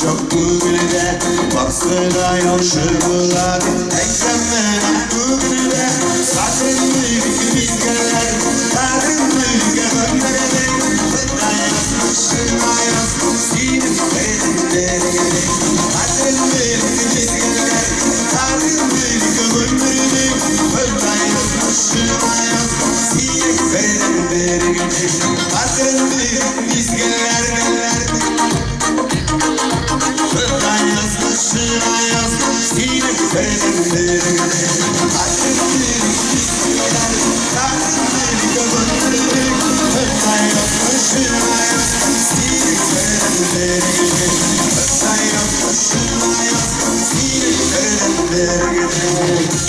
çok bugünde baksana yaxşı buladi ekranmen bugünde sakın büyük bizgeler kadın büyük gönderede fıda yazmışım ayaz sinip verenlere kadın büyük bizgeler kadın büyük gönderede fıda yazmışım ayaz sinip verenlere kadın büyük bizgeler Ayaz, sinip verenlere Kadın büyük bizgeler Kadın büyük gönderede fıda yazmışım ayaz sinip verenlere fıda yazmışım ayaz sinip verenlere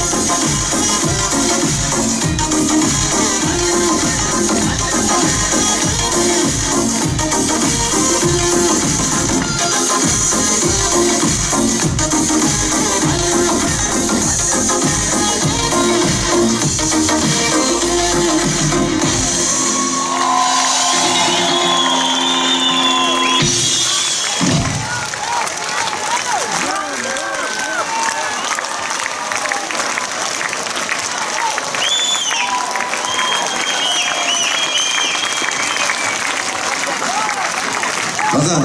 Hazır.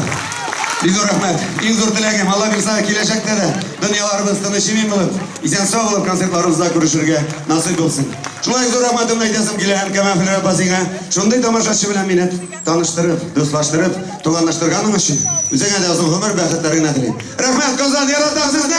Bir zor rahmet. İlk zor dilegim. Allah bilsa gelecekte de dünyalarımız tanışımın bulup isen sağ olup konsertlarımızda görüşürge nasip olsun. Şunday zor rahmetimle gidesim gelen kemafilere basına şunday tamaşaçı bilen minnet tanıştırıp, dostlaştırıp, tuğanlaştırganım için üzerine de uzun ömür bəxtlerini dileyim. Rahmet Kozan, yaratam sizde!